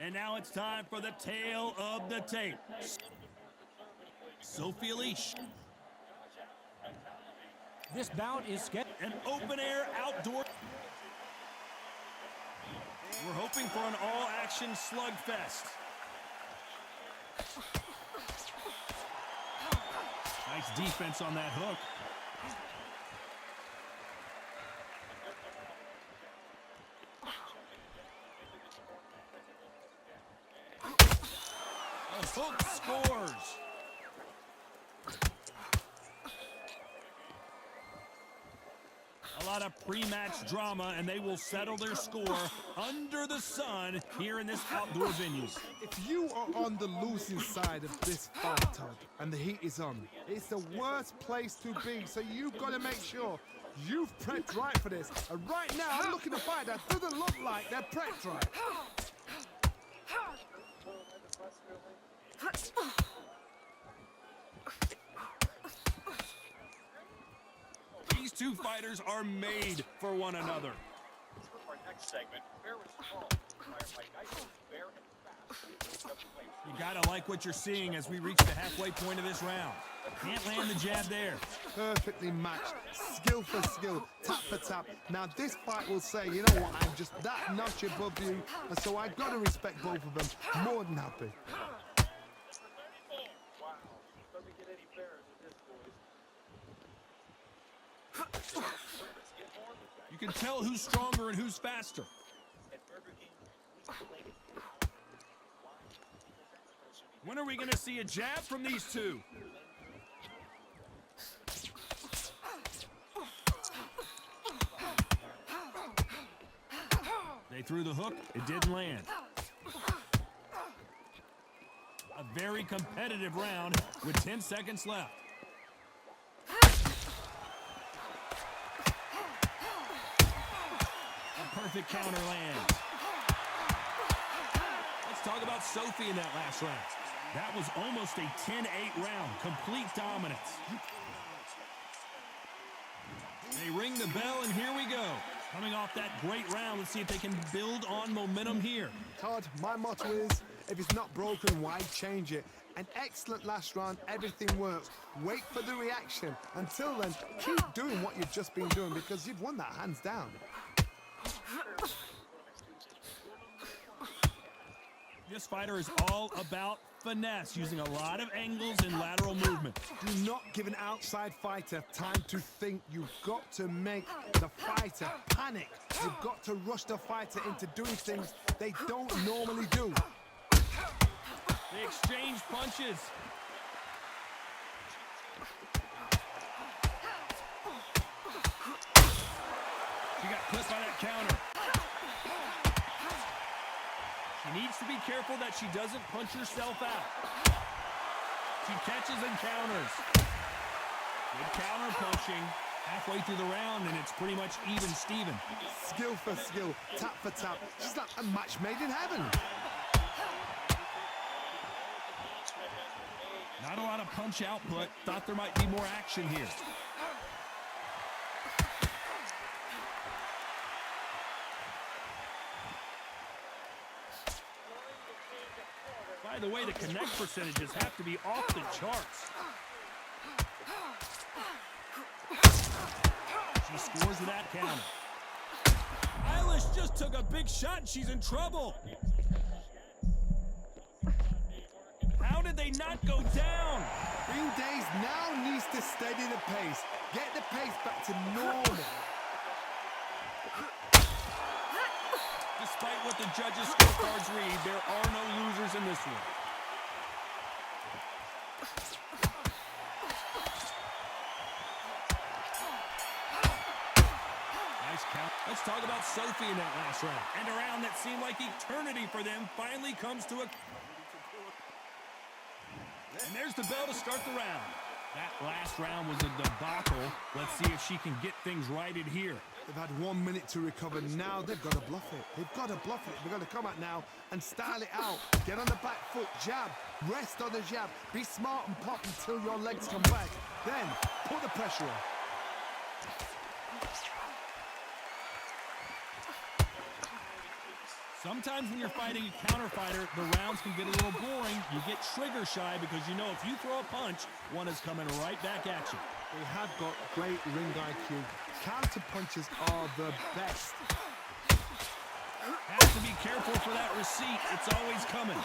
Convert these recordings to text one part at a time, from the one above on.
And now it's time for the tale of the tape. Sophie Alisch. This bout is scheduled. An open-air outdoor. We're hoping for an all-action slugfest. Nice defense on that hook. A hook scores. A lot of pre-match drama, and they will settle their score under the sun here in this outdoor venue. If you are on the losing side of this fight, Todd, and the heat is on, it's the worst place to be, so you've got to make sure you've prepped right for this. And right now, I'm looking at a fight that doesn't look like they're prepped right. These two fighters are made for one another. Our next segment, You gotta like what you're seeing as we reach the halfway point of this round. Can't land the jab there. Perfectly matched, skill for skill, tap for tap. Now this fight will say, you know what, I'm just that notch above you, and so I've got to respect both of them. More than happy. You can tell who's stronger and who's faster. When are we going to see a jab from these two? They threw the hook. It didn't land. A very competitive round with 10 seconds left. Perfect counter lands. Let's talk about Sophie in that last round. That was almost a 10-8 round. Complete dominance. They ring the bell, and here we go. Coming off that great round, let's see if they can build on momentum here. Todd, my motto is, if it's not broken, why change it? An excellent last round, everything works. Wait for the reaction. Until then, keep doing what you've just been doing because you've won that hands down. This fighter is all about finesse, using a lot of angles and lateral movement. Do not give an outside fighter time to think. You've got to make the fighter panic. You've got to rush the fighter into doing things they don't normally do. They exchange punches. She got clipped by that counter. She needs to be careful that she doesn't punch herself out. She catches and counters. Good counter punching. Halfway through the round, and it's pretty much even Steven. Skill for skill, tap for tap. She's like a match made in heaven. Not a lot of punch output. Thought there might be more action here. By the way, the connect percentages have to be off the charts. She scores with that counter. Alisch just took a big shot and she's in trouble. How did they not go down? Green Days now needs to steady the pace. Get the pace back to normal. Despite what the judges' scorecards read, there are no losers in this one. Nice count. Let's talk about Sophie in that last round. And a round that seemed like eternity for them finally comes to a... And there's the bell to start the round. That last round was a debacle. Let's see if she can get things righted here. They've had 1 minute to recover. Now they've got to bluff it. They've got to bluff it. They've got to come out now and style it out. Get on the back foot, jab, rest on the jab. Be smart and pop until your legs come back. Then put the pressure on. Sometimes when you're fighting a counter fighter, the rounds can get a little boring. You get trigger shy because you know if you throw a punch, one is coming right back at you. They have got great ring IQ. Counter punches are the best. Has to be careful for that receipt. It's always coming.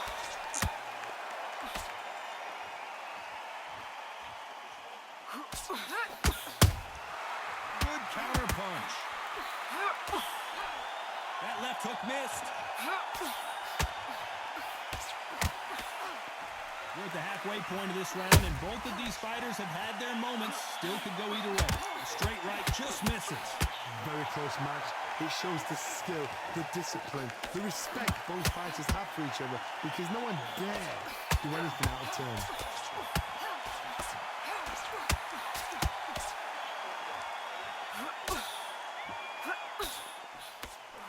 Good counter punch. That left hook missed. We're at the halfway point of this round, and both of these fighters have had their moments. Still could go either way. The straight right just misses. Very close match. It shows the skill, the discipline, the respect both fighters have for each other because no one dare do anything out of turn.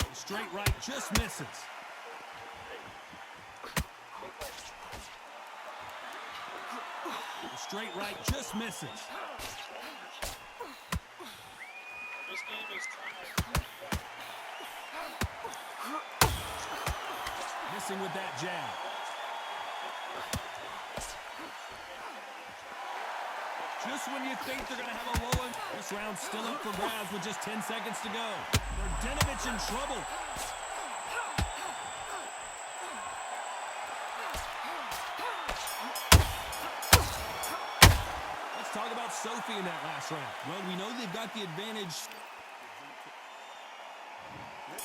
The straight right just misses. The straight right just misses. This game is Missing with that jab. Just when you think they're going to have a low one, this round's still up for grabs with just 10 seconds to go. Mrdjenovich in trouble. Let's talk about Sophie in that last round. Well, we know they've got the advantage.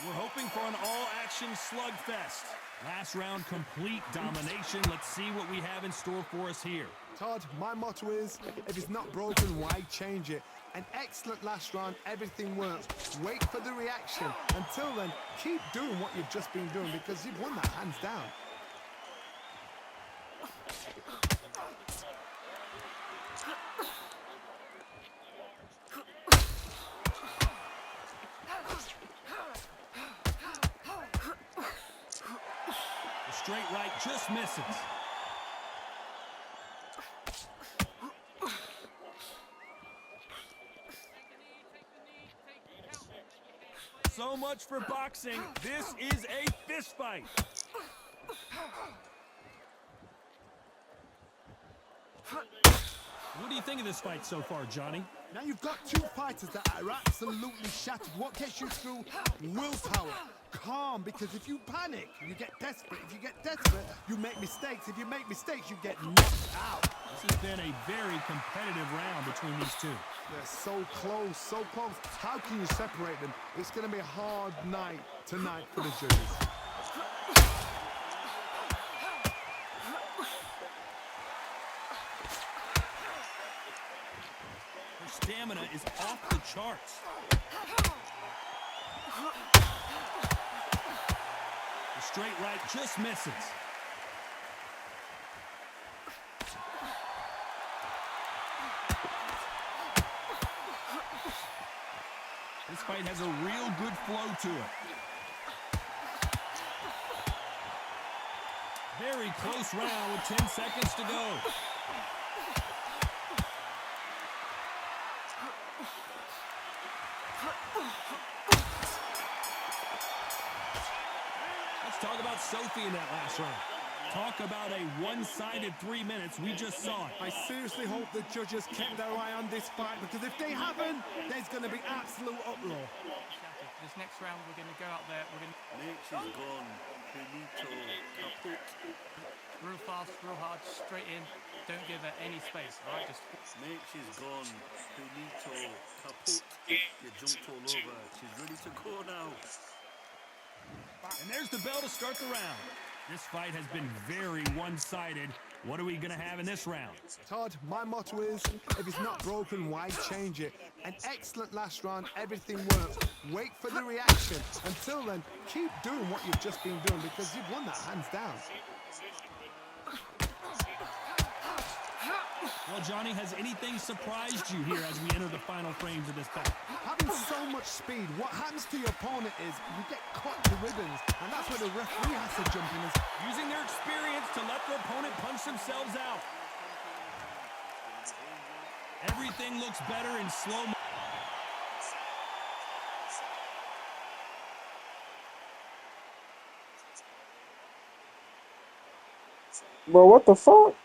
We're hoping for an all-action slugfest. Last round, complete domination. Let's see what we have in store for us here. Todd, my motto is, if it's not broken, why change it? An excellent last round, everything works. Wait for the reaction. Until then, keep doing what you've just been doing because you've won that hands down. Straight right just misses. So much for boxing. This is a fist fight. What do you think of this fight so far, Johnny? Now you've got two fighters that are absolutely shattered. What gets you through? Willpower. Calm, because if you panic, you get desperate. If you get desperate, you make mistakes. If you make mistakes, you get knocked out. This has been a very competitive round between these two. They're so close, so close. How can you separate them? It's going to be a hard night tonight for the judges. Her stamina is off the charts. The straight right just misses. This fight has a real good flow to it. Very close round with 10 seconds to go. Let's talk about Sophie in that last round. Talk about a one-sided 3 minutes. We just saw it. I seriously hope the judges kept their eye on this fight because if they haven't, there's going to be absolute uproar. This next round, we're going to go out there. We're going to Mitch is gone. Finito. Kaput. real fast, real hard, straight in. Don't give her any space. All right, just. Mitch is gone. Finito. Kaput. You jumped all over. She's ready to go now. And there's the bell to start the round. This fight has been very one-sided. What are we going to have in this round? Todd, my motto is, if it's not broken, why change it? An excellent last round, everything works. Wait for the reaction. Until then, keep doing what you've just been doing because you've won that hands down. Well, Johnny, has anything surprised you here as we enter the final frames of this bout? Having so much speed, what happens to your opponent is you get cut to ribbons, and that's where the referee has to jump in. Using their experience to let their opponent punch themselves out. Everything looks better in slow motion. Bro, what the fuck?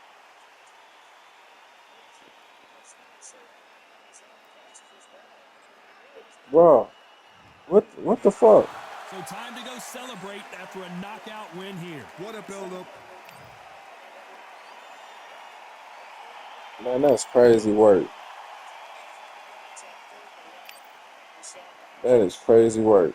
Bro, what the fuck? So time to go celebrate after a knockout win here. What a build-up. Man, that's crazy work. That is crazy work.